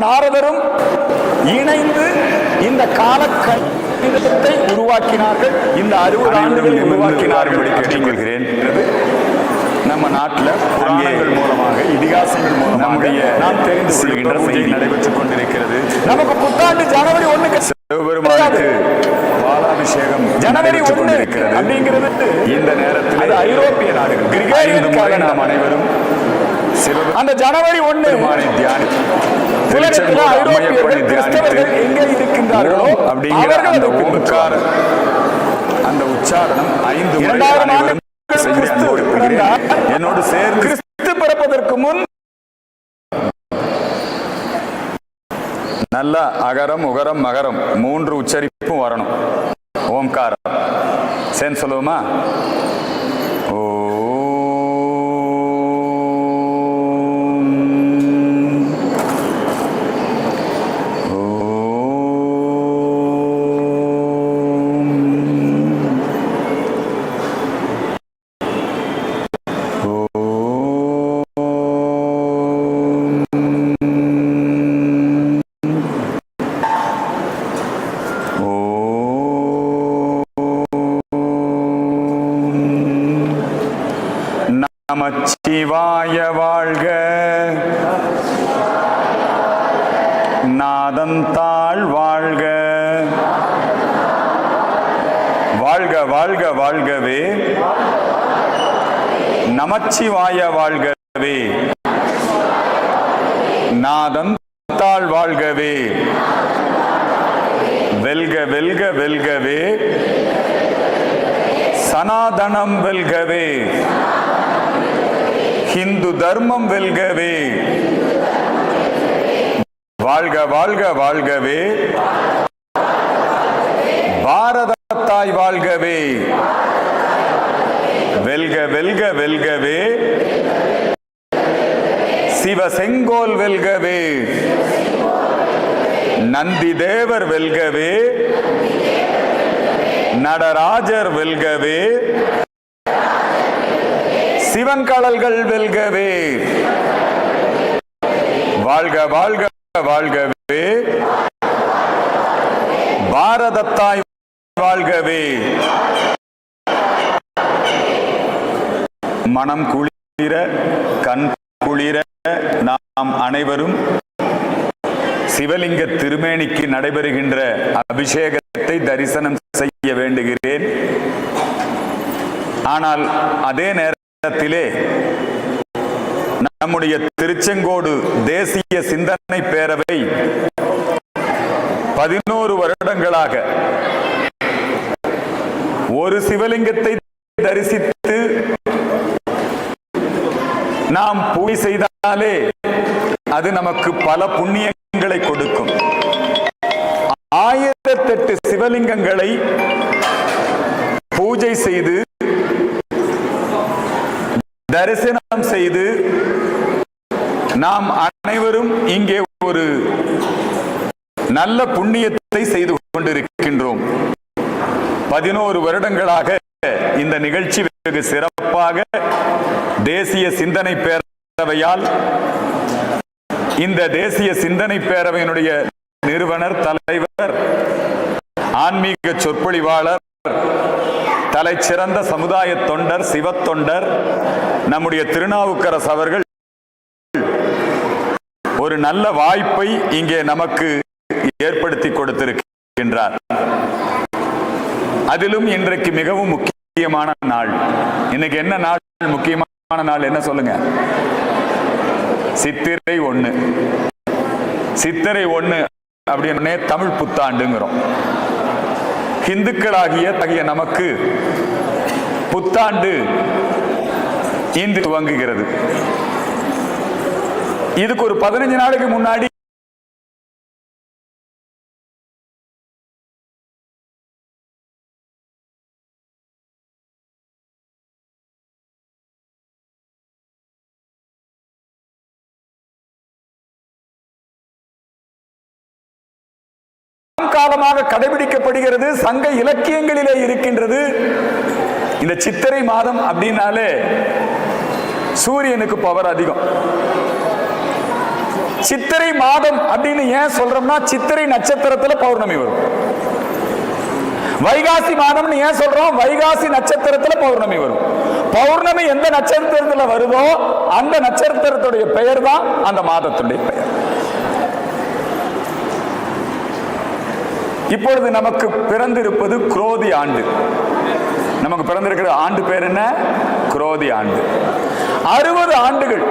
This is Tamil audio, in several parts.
நாரதரும் இணைந்து இந்த காலக்கணிதத்தை உருவாக்கினார்கள். இந்த 60 ஆண்டுகளை உருவாக்கினார்கள். கேட்டுக்கொள்கிறேன். நம்ம நாட்டில் புராணங்கள் மூலமாக, இதிகாசங்கள் மூலமாக நாம் தெரிந்து கொள்கின்ற செய்தி நடைபெற்றுக் கொண்டிருக்கிறது. நமக்கு புத்தாண்டு ஜனவரி 1 சிவபெருமானுக்கு பாலாபிஷேகம் ஜனவரி 1 அப்படிங்கிறது இந்த நேரத்தில் ஐரோப்பிய நாடுகள் கிரிகோரியன் காலண்டர் நாம் அனைவரும் அந்த ஜனவரி 1 தியானி ஐரோப்பியர்கள் கிறிஸ்தவர்கள் எங்கே இருக்கின்றார்களோ அப்படிங்கிற அந்த ஓங்கார அந்த உச்சாரணம் 5 முறை என்னோடு சேர்ந்து கிறிஸ்து பிறப்பதற்கு முன் நல்ல அகரம் உகரம் மகரம் 3 உச்சரிப்பும் வரணும். ஓம்காரம் சேர்ந்து சொல்லுவோமா? நமச்சிவாய வாழ்க, நாதந்தாள் வாழ்க, வாழ்க வாழ்க வாழ்கவே, நமச்சிவாய வாழ்கவே, நாதந்தாள் வாழ்கவே, வெல்க வெல்க வெல்கவே, சனாதனம் வெல்கவே, ஹிந்து தர்மம் வெல்கவே, வாழ்க வாழ்க வாழ்கவே, பாரத தாய் வாழ்கவே, வெல்க வெல்க வெல்கவே, சிவ செங்கோல் வெல்கவே, நந்தி தேவர் வெல்கவே, நடராஜர் வெல்கவே, சிவன் கடல்கள் வெல்கவே, வாழ்க வாழ்க வாழ்கவே, பாரதத்தாய் வாழ்கவே. மனம் குளிர கண் குளிர நாம் அனைவரும் சிவலிங்க திருமேனிக்கு நடைபெறுகின்ற அபிஷேகத்தை தரிசனம் செய்ய வேண்டுகிறேன். ஆனால் அதே நேரத்திலே நம்முடைய திருச்செங்கோடு தேசிய சிந்தனை பேரவை 11 வருடங்களாக ஒரு சிவலிங்கத்தை தரிசித்து நாம் பூஜை செய்தாலே அது நமக்கு பல புண்ணியங்களை கொடுக்கும். 1008 சிவலிங்கங்களை பூஜை செய்து தரிசனம் செய்து நாம் அனைவரும் இங்கே ஒரு நல்ல புண்ணியத்தை செய்து கொண்டிருக்கின்றோம். 11 வருடங்களாக இந்த நிகழ்ச்சி வெகு சிறப்பாக தேசிய சிந்தனை பேரவையால், இந்த தேசிய சிந்தனை பேரவையினுடைய நிறுவனர், தலைவர், ஆன்மீக சொற்பொழிவாளர், தலைச்சிறந்த சமுதாய தொண்டர், சிவத்தொண்டர் நம்முடைய திருநாவுக்கரசு அவர்கள் ஒரு நல்ல வாய்ப்பை இங்கே நமக்கு ஏற்படுத்தி கொடுத்திருக்கின்றார். அதிலும் இன்றைக்கு மிகவும் முக்கியமான நாள். இன்னைக்கு என்ன நாள்? முக்கியமான நாள் என்ன சொல்லுங்க? சித்திரை 1. சித்திரை 1 அப்படின்னே தமிழ் புத்தாண்டுங்கிறோம். இந்துக்களாகிய நமக்கு புத்தாண்டு இன்று துவங்குகிறது. இதுக்கு ஒரு 15 நாளுக்கு முன்னாடி காலமாக கடைபிடிக்கப்படுகிறது, சங்க இலக்கியங்களிலே இருக்கின்றது. இந்த சித்திரை மாதம் அப்படின்னாலே சூரியனுக்கு பவர் அதிகம். சித்திரை மாதம் அப்படின்னு ஏன் சொல்றோம்னா சித்திரை நட்சத்திரத்துல பௌர்ணமி வரும். வைகாசி மாதம்னு ஏன் சொல்றோம்? வைகாசி நட்சத்திரத்துல பௌர்ணமி வரும். பௌர்ணமி எந்த நட்சத்திரத்துல வருதோ அந்த நட்சத்திரத்துடைய பெயர் தான் அந்த மாதத்துடைய பெயர். இப்பொழுது நமக்கு பிறந்திருப்பது குரோதி ஆண்டு. நமக்கு பிறந்திருக்கிற ஆண்டு பேர் என்ன? குரோதி ஆண்டு. 60 ஆண்டுகள்,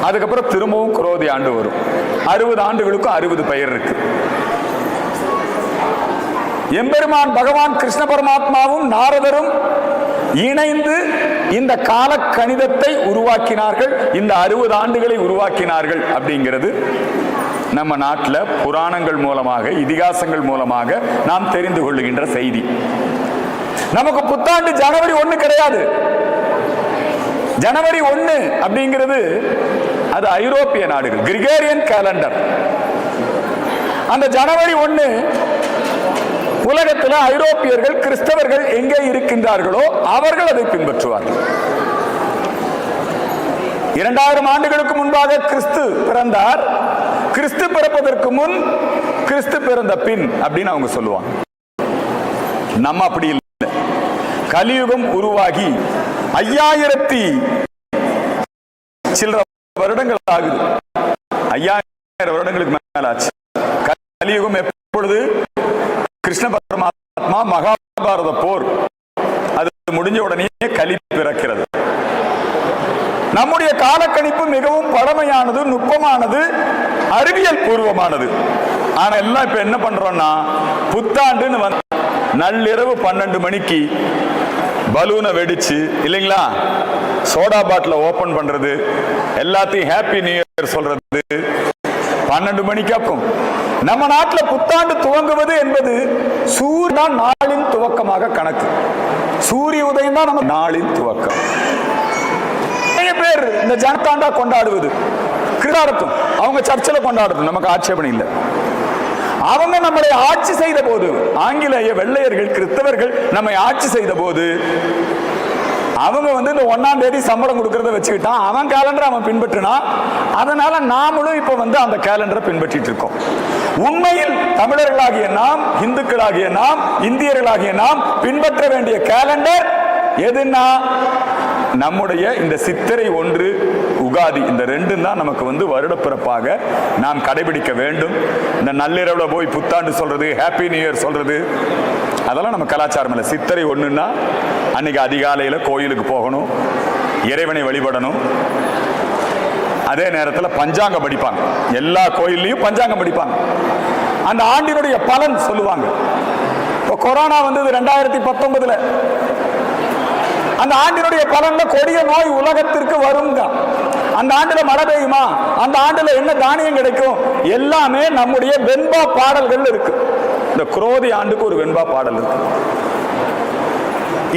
அதுக்கப்புறம் திரும்பவும் குரோதி ஆண்டு வரும். 60 ஆண்டுகளுக்கும் 60 பெயர் இருக்கு. எம்பெருமான் பகவான் கிருஷ்ண பரமாத்மாவும் நாரதரும் இணைந்து இந்த கால கணிதத்தை உருவாக்கினார்கள். இந்த 60 ஆண்டுகளை உருவாக்கினார்கள் அப்படிங்கிறது நம்ம நாட்டில் புராணங்கள் மூலமாக, இதிகாசங்கள் மூலமாக நாம் தெரிந்து கொள்ளுகின்ற செய்தி. நமக்கு புத்தாண்டு ஜனவரி 1 கிடையாது. ஜனவரி 1 அப்படிங்கிறது அது ஐரோப்பிய நாடுகள், கிரிகோரியன் கேலண்டர். அந்த ஜனவரி 1 உலகத்தில் ஐரோப்பியர்கள், கிறிஸ்தவர்கள் எங்கே இருக்கின்றார்களோ அவர்கள் அதை பின்பற்றுவார்கள். 2000 ஆண்டுகளுக்கு முன்பாக கிறிஸ்து பிறந்தார். கிறிஸ்து பிறப்பதற்கு முன், கிறிஸ்து பிறந்த பின் அப்படின்னு அவங்க சொல்லுவாங்க. நம்ம அப்படி இல்லை. கலியுகம் உருவாகி 5000 சில்லற வருடங்கள் ஆகுது. 5000 வருடங்களுக்கு மேல ஆச்சு. கலியுகம் எப்பொழுது? கிருஷ்ண பரமாத்மா மகாபாரத போர் அது முடிஞ்ச உடனே கலி பிறக்கிறது. நம்முடைய காலக்கணிப்பு மிகவும் பழமையானது, நுட்பமானது, அறிவியல் பூர்வமானது. ஆனா எல்லாம் இப்ப என்ன பண்றோம்னா, புத்தாண்டுன்னு நள்ளிரவு 12 மணிக்கு பலூனை வெடிச்சு இல்லைங்களா, சோடா பாட்டில ஓபன் பண்றது, எல்லாத்தையும் ஹாப்பி நியூ இயர் சொல்றது 12 மணிக்காக்கும். நம்ம நாட்டில் புத்தாண்டு துவங்குவது என்பது சூரியன் நாளின் துவக்கமாக கணக்கு. சூரிய உதயம் தான் நம்ம நாளின் துவக்கம். நிறைய பேர் இந்த ஜனத்தாண்டா கொண்டாடுவது கிறிஸ்தவம், அவங்க சர்ச்சில் கொண்டாடுறது நமக்கு ஆட்சேபணம் இல்லை. அவங்க நம்மளை ஆட்சி செய்த போது, ஆங்கிலேய வெள்ளையர்கள் கிறிஸ்தவர்கள் நம்மை ஆட்சி செய்த போது, அவங்க இந்த 1ஆம் தேதி சம்பளம் கொடுக்கறத வச்சுக்கிட்டான். அவன் கேலண்டர் அவன் பின்பற்றினா, அதனால நாமளும் இப்ப அந்த கேலண்டரை பின்பற்றிட்டு இருக்கோம். உண்மையில் தமிழர்களாகிய நாம், இந்துக்களாகிய நாம், இந்தியர்களாகிய நாம் பின்பற்ற வேண்டிய கேலண்டர் எதுன்னா நம்முடைய இந்த சித்திரை 1 உகாதி, இந்த 2 தான் நமக்கு வருடப்பிறப்பாக நாம் கடைபிடிக்க வேண்டும். இந்த நள்ளிரவுல போய் புத்தாண்டு சொல்றது, ஹாப்பி நியூ இயர் சொல்றது, அதெல்லாம் நம்ம கலாச்சாரம் இல்லை. சித்திரை 1ன்னா அன்னைக்கு அதிகாலையில கோயிலுக்கு போகணும், இறைவனை வழிபடணும். அதே நேரத்தில் பஞ்சாங்கம் படிப்பாங்க. எல்லா கோயில்லையும் பஞ்சாங்கம் படிப்பாங்க. அந்த ஆண்டினுடைய பலன் சொல்லுவாங்க. இப்போ கொரோனா வந்தது 2019. அந்த ஆண்டினுடைய பலன்ல கொடிய நோய் உலகத்திற்கு வருங்க. அந்த ஆண்டுல மழை பெய்யுமா, அந்த ஆண்டுல என்ன தானியம் கிடைக்கும், எல்லாமே நம்முடைய வெண்பா பாடல்கள் இருக்கு. இந்த குரோதி ஆண்டுக்கு ஒரு வெண்பா பாடல் இருக்கு.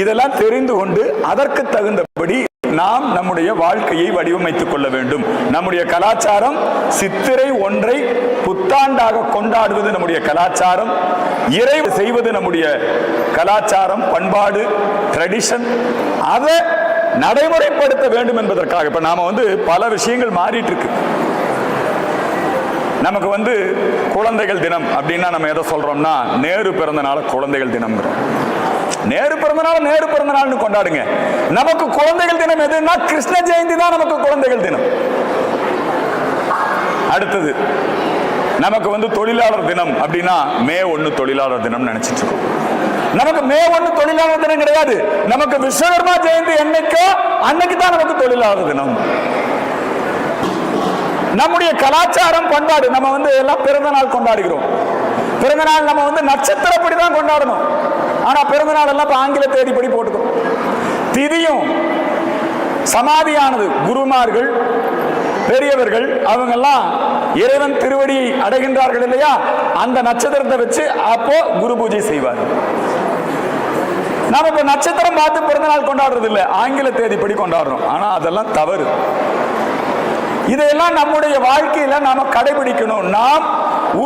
இதெல்லாம் தெரிந்து கொண்டு அதற்கு தகுந்தபடி நாம் நம்முடைய வாழ்க்கையை வடிவமைத்துக் கொள்ள வேண்டும். நம்முடைய கலாச்சாரம் சித்திரை 1 புத்தாண்டாக கொண்டாடுவது நம்முடைய கலாச்சாரம். இறை செய்வது நம்முடைய கலாச்சாரம், பண்பாடு, ட்ரெடிஷன். அதை நடைமுறைப்படுத்த வேண்டும் என்பதற்காக இப்ப நாம பல விஷயங்கள் மாறிட்டு இருக்கு. நமக்கு குழந்தைகள் தினம் அப்படின்னா நம்ம எதை சொல்றோம்னா, நேரு பிறந்த நாள் குழந்தைகள் தினம். நேரு பிறந்த நாள் நேரு பிறந்த நாள்னு கொண்டாடுங்க. நமக்கு குழந்தைகள் தினம் எதுன்னா கிருஷ்ண ஜெயந்தி தான் நமக்கு குழந்தைகள் தினம். அடுத்தது நமக்கு தொழிலாளர் தினம் அப்படின்னா மே 1 தொழிலாளர் தினம் நினைச்சிட்டு இருக்கோம். நமக்கு மே 1 தொழிலாளர் தினம் கிடையாது. நமக்கு விஸ்வகர்மா ஜெயந்தி என்னைக்கோ அன்னைக்கு தான் நமக்கு தொழிலாளர் தினம். நம்முடைய கலாச்சாரம், பண்பாடு, நம்ம எல்லாம் பிறந்த நாள் கொண்டாடுகிறோம். பிறந்த நாள் நம்ம நட்சத்திரப்படி தான் கொண்டாடணும். ஆனா பிறந்த நாள் எல்லாம் ஆங்கில தேதிப்படி போட்டுக்கிறோம். திதியும் சமாதியானது குருமார்கள், பெரியவர்கள், அவங்க எல்லாம் இறைவன் திருவடியை அடைகின்றார்கள் இல்லையா, அந்த நட்சத்திரத்தை வச்சு அப்போ குரு பூஜை செய்வார். நாம இப்ப நட்சத்திரம் பார்த்து பிறந்த நாள் கொண்டாடுறது இல்லை, ஆங்கில தேதிப்படி கொண்டாடுறோம். ஆனா அதெல்லாம் தவறு. இதையெல்லாம் நம்முடைய வாழ்க்கையில நாம கடைபிடிக்கணும். நாம்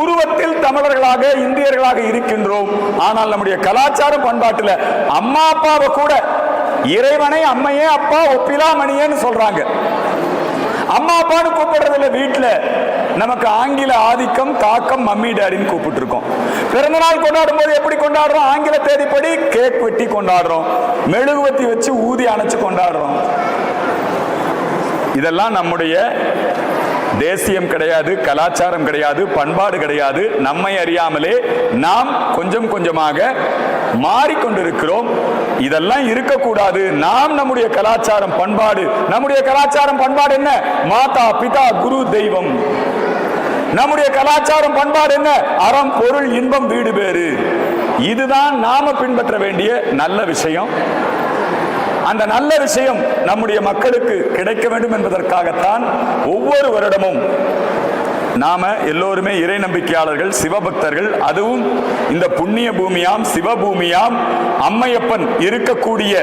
உருவத்தில் தமிழர்களாக, இந்தியர்களாக இருக்கின்றோம். ஆனால் நம்முடைய கலாச்சார பண்பாட்டில் அம்மா அப்பாவை கூட இறைவனை அம்மையே அப்பா ஒப்பிலாமணியேன்னு சொல்றாங்க. அம்மா அப்பான்னு கூப்பிடுறது இல்ல. வீட்டுல நமக்கு ஆங்கில ஆதிக்கம் தாக்கம் மம்மி டாடின்னு கூப்பிட்டு இருக்கோம். பிறந்த நாள் கொண்டாடும் போது எப்படி கொண்டாடுறோம்? ஆங்கில தேதிப்படி கேக் வெட்டி கொண்டாடுறோம், மெழுகுவத்தி வச்சு ஊதி அணைச்சு கொண்டாடுறோம். இதெல்லாம் நம்முடைய தேசியம் கிடையாது, கலாச்சாரம் கிடையாது, பண்பாடு கிடையாது. நம்மை அறியாமலே நாம் கொஞ்சம் கொஞ்சமாக மாறிக்கொண்டிருக்கிறோம். இதெல்லாம் இருக்கக்கூடாது. நாம் நம்முடைய கலாச்சாரம் பண்பாடு, நம்முடைய கலாச்சாரம் பண்பாடு என்ன? மாதா பிதா குரு தெய்வம். நம்முடைய கலாச்சாரம் பண்பாடு என்ன? அறம் பொருள் இன்பம் வீடு பேறு. இதுதான் நாம பின்பற்ற வேண்டிய நல்ல விஷயம். அந்த நல்ல விஷயம் நம்முடைய மக்களுக்கு கிடைக்க வேண்டும் என்பதற்காகத்தான் ஒவ்வொரு வருடமும் நாம எல்லோருமே இறை நம்பிக்கையாளர்கள், சிவபக்தர்கள், அதுவும் இந்த புண்ணிய பூமியாம் சிவபூமியாம் அம்மையப்பன் இருக்கக்கூடிய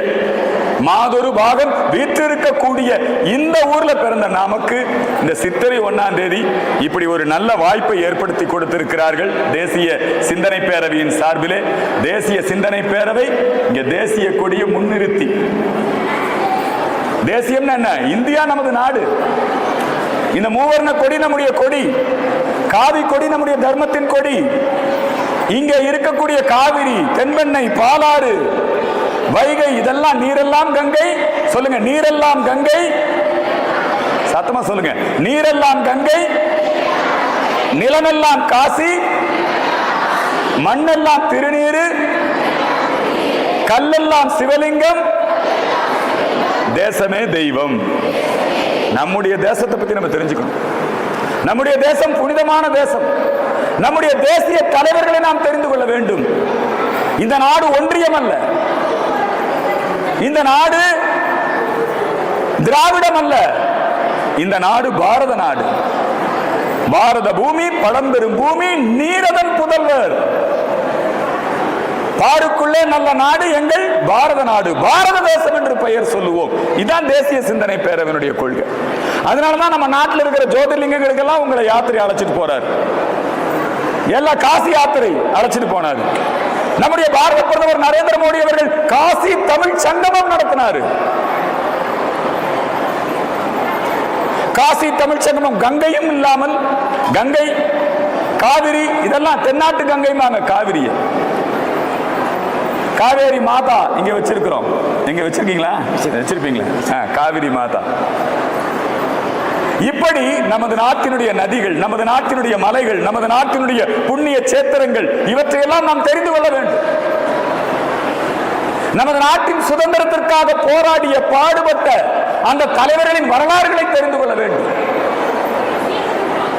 மாதொரு பாகம் வீற்றிருக்கக்கூடிய இந்த ஊர்ல பிறந்த நமக்கு இந்த சித்திரை 1ஆம் தேதி இப்படி ஒரு நல்ல வாய்ப்பை ஏற்படுத்தி கொடுத்திருக்கிறார்கள் தேசிய சிந்தனை பேரவையின் சார்பிலே. தேசிய சிந்தனை பேரவை இங்க தேசிய கொடியை முன்னிறுத்தி, தேசியம் என்ன? இந்தியா நமது நாடு. இந்த மூவர்ண கொடி நம்முடைய கொடி, காவி கொடி நம்முடைய தர்மத்தின் கொடி. இங்க இருக்கக்கூடிய காவிரி, தென்பெண்ணை, பாலாறு, வைகை, இதெல்லாம் நீரெல்லாம் கங்கை. சொல்லுங்க, நீரெல்லாம் கங்கை. சத்தமா சொல்லுங்க, நீரெல்லாம் கங்கை, நிலமெல்லாம் காசி, மண்ணெல்லாம் திருநீரு, கல்லெல்லாம் சிவலிங்கம், தேசமே தெய்வம். நம்முடைய தேசத்தை பத்தி நம்ம தெரிஞ்சுக்கணும். நம்முடைய தேசம் புனிதமான தேசம். நம்முடைய தேசிய தலைவர்களை நாம் தெரிந்து கொள்ள வேண்டும். இந்த நாடு ஒன்றியம் அல்ல, இந்த நாடு திராவிடம் அல்ல, இந்த நாடு பாரத நாடு. பாரத பூமி பழம்பெரும் பூமி, நீரதன் புதல்வர். பாருக்குள்ளே நல்ல நாடு எங்கள் பாரத நாடு, பாரத தேசம் என்று பெயர் சொல்லுவோம். இதுதான் தேசிய சிந்தனை பேரவையினுடைய கொள்கை. அதனாலதான் நம்ம நாட்டில் இருக்கிற ஜோதிர்லிங்கங்களுக்கெல்லாம் உங்களை யாத்திரை அழைச்சிட்டு போறார். எல்லா காசி யாத்திரை அழைச்சிட்டு போனார். நம்முடைய பாரத பிரதமர் நரேந்திர மோடி அவர்கள் காசி தமிழ் சங்கமம் நடத்தினார். காசி தமிழ் சங்கமம் கங்கையும் இல்லாமல், கங்கை காவிரி இதெல்லாம் தென்னாட்டு கங்கைமாங்க. காவிரியை காவேரி மாதா இங்க வச்சிருக்கிறோம். இங்க வச்சிருக்கீங்களா? வச்சிருப்பீங்களா? காவிரி மாதா. இப்படி நமது நாட்டினுடைய நதிகள், நமது நாட்டினுடைய மலைகள், நமது நாட்டினுடைய புண்ணிய சேத்திரங்கள், இவற்றையெல்லாம் நாம் தெரிந்து கொள்ள வேண்டும். நமது நாட்டின் சுதந்திரத்திற்காக போராடிய பாடுபட்ட அந்த தலைவர்களின் வரலாறுகளை தெரிந்து கொள்ள வேண்டும்.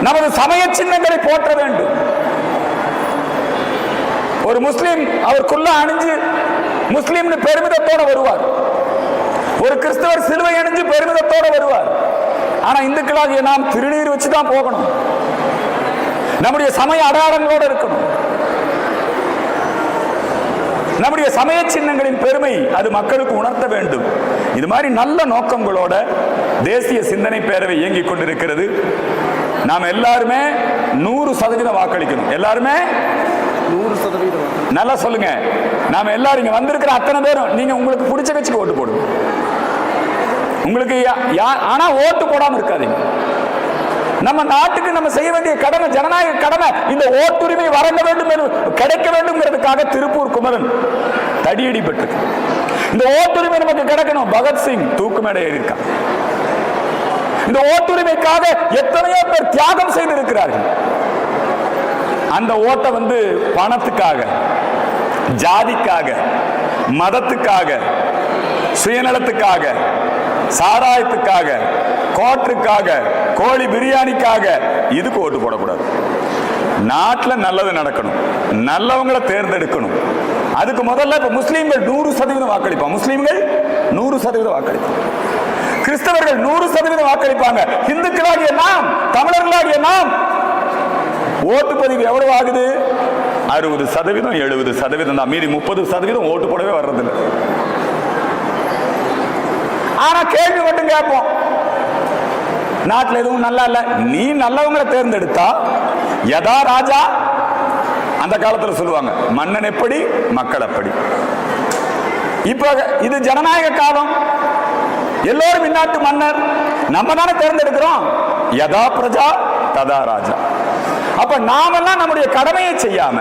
நமது சமய சின்னங்களை போற்ற வேண்டும். ஒரு முஸ்லிம் அவருக்குள்ள அணிஞ்சு முஸ்லிம் பெருமிதத்தோட வருவார். ஒரு கிறிஸ்தவர் சிலுவை அணிஞ்சு பெருமிதத்தோட வருவார். ஆனா இந்துக்களாகிய நாம் திருநீர் வச்சுதான் போகணும். நம்முடைய சமய அடையாளங்களோடு இருக்கணும். நம்முடைய சமய சின்னங்களின் பெருமை அது மக்களுக்கு உணர்த்த வேண்டும். இது மாதிரி நல்ல நோக்கங்களோட தேசிய சிந்தனை பேரவை இயங்கிக் கொண்டிருக்கிறது. நாம் எல்லாருமே 100% வாக்களிக்கணும். எல்லாருமே 100%. நல்லா சொல்லுங்க. நாம எல்லாரும் இங்க வந்திருக்கிற அத்தனை பேரும் நீங்க உங்களுக்கு பிடிச்ச கட்சிக்கு ஓட்டு போடுங்க. உங்களுக்கு ஆனா ஓட்டு போடாம இருக்காதீங்க. நம்ம நாட்டுக்கு நம்ம செய்ய வேண்டிய கடமை, ஜனநாயக கடமை. இந்த ஓட்டுரிமை வழங்க வேண்டும், கிடைக்க வேண்டும்ங்கிறதுக்காக திருப்பூர் குமரன் தடியடி பெற்று இந்த ஓட்டுரிமை நமக்கு கிடைக்கணும். பகத்சிங் தூக்கு மேடை ஏறி இருக்கான். இந்த ஓட்டுரிமைக்காக எத்தனையோ பேர் தியாகம் செய்திருக்கிறார்கள். அந்த ஓட்டை பணத்துக்காக, ஜாதிக்காக, மதத்துக்காக, சுயநலத்துக்காக, சாராயத்துக்காக, கோட்டுக்காக, கோழி பிரியாணிக்காக இதுக்கு ஓட்டு போடக்கூடாது. நாட்டில் நல்லது நடக்கணும், நல்லவங்களை தேர்ந்தெடுக்கணும். அதுக்கு முதல்ல இப்ப முஸ்லீம்கள் 100% வாக்களிப்பாங்க. முஸ்லீம்கள் 100% வாக்களிப்பாங்க. கிறிஸ்தவர்கள் 100% வாக்களிப்பாங்க. இந்துக்களாகிய நாம், தமிழர்களாகிய நாம் ஓட்டுப்பதிவு எவ்வளவு ஆகுது? 60%, 70% தான். மீறி 30% ஓட்டு போடவே வர்றதில்லை. ஆனா கேள்வி மட்டும் கேட்போம், நாட்டில் எதுவும் நல்லா இல்ல, நீ நல்லவங்களை தேர்ந்தெடுத்தா யதா ராஜா. அந்த காலத்தில் சொல்லுவாங்க, மன்னன் எப்படி மக்கள் அப்படி. இப்ப இது ஜனநாயக காலம். எல்லோரும் இந்நாட்டு மன்னர், நம்ம தானே தேர்ந்தெடுக்கிறோம். யதா பிரஜா ததா ராஜா. அப்ப நாமெல்லாம் நம்முடைய கடமையை செய்யாம,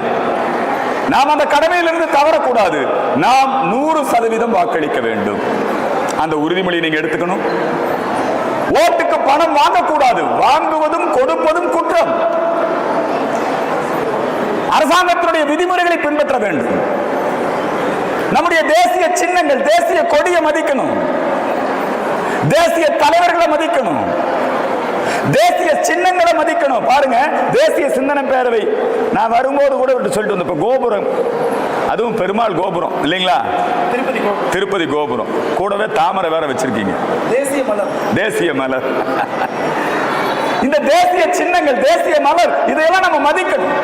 நாம் அந்த கடமையிலிருந்து தவறக்கூடாது. நாம் 100% வாக்களிக்க வேண்டும். அந்த உறுதிமொழி நீங்க எடுத்துக்கணும். ஓட்டுக்கு பணம் வாங்கக்கூடாது. வாங்குவதும் கொடுப்பதும் குற்றம். அரசாங்கத்தினுடைய விதிமுறைகளை பின்பற்ற வேண்டும். நம்முடைய தேசிய சின்னங்கள், தேசிய கொடியை மதிக்கணும். தேசிய தலைவர்களை மதிக்கணும். தேசிய சின்னங்களை மதிக்கணும். பாருங்க, தேசிய சிந்தனை பேரவை நான் வரும்போது கூட சொல்லிட்டு வந்த கோபுரம், அதுவும் பெருமாள் கோபுரம் இல்லைங்களா? திருப்பதி கோபுரம் கூடவே தாமரை வேற வச்சிருக்கீங்க. தேசிய மலர். இந்த தேசிய சின்னங்கள், தேசிய மலர், இதையெல்லாம் நம்ம மதிக்கணும்.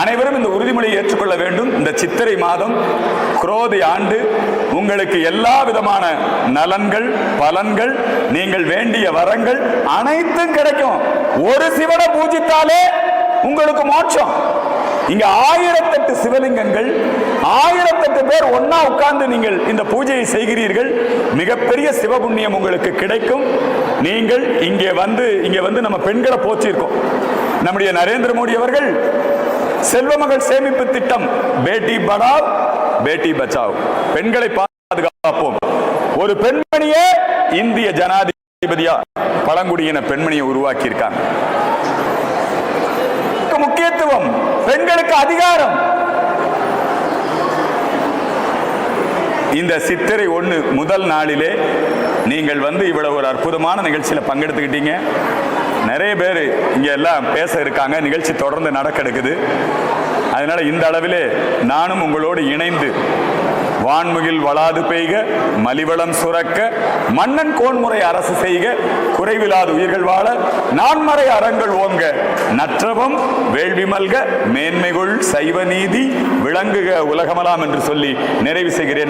அனைவரும் இந்த உறுதிமொழியை ஏற்றுக்கொள்ள வேண்டும். இந்த சித்திரை மாதம் குரோதி ஆண்டு உங்களுக்கு எல்லா விதமான நலன்கள், பலன்கள், நீங்கள் வேண்டிய வரங்கள் அனைத்தும் கிடைக்கும். ஒரு சிவனை பூஜித்தாலே உங்களுக்கு மோட்சம். இங்க 1008 சிவலிங்கங்கள், 1008 பேர் ஒன்னா உட்கார்ந்து நீங்கள் இந்த பூஜையை செய்கிறீர்கள். மிகப்பெரிய சிவபுண்ணியம் உங்களுக்கு கிடைக்கும். நீங்கள் இங்கே வந்து நம்ம பெண்களை போற்றிருக்கோம். நம்முடைய நரேந்திர மோடி அவர்கள் செல்வமகள் சேமிப்பு திட்டம், பேட்டி படாவ் பேட்டி பச்சாவ், பெண்களை பாதுகாப்போம். ஒரு பெண்மணியே இந்திய ஜனாதிபதியா பழங்குடியின பெண்மணியை உருவாக்கி இருக்காங்க. முக்கியத்துவம், பெண்களுக்கு அதிகாரம். இந்த சித்திரை 1 முதல் நாளிலே நீங்கள் இவ்வளவு ஒரு அற்புதமான நிகழ்ச்சியில பங்கெடுத்துக்கிட்டீங்க. நிறைய பேர் இங்க எல்லாம் பேச இருக்காங்க. நிகழ்ச்சி தொடர்ந்து நடக்கெடுக்குது. அதனால இந்த அளவிலே நானும் உங்களோடு இணைந்து வான்முகில் வளாது பெய்க, மலிவளம் சுரக்க, மன்னன் கோன்முறை அரசு செய்க, குறைவிலாது உயிர்கள் வாழ, நான்மறை அறங்கள் ஓங்க, நற்றவம் வேள்வி மல்க, மேன்மைகுள் சைவ நீதி விளங்குக உலகமலாம் என்று சொல்லி நிறைவு செய்கிறேன்.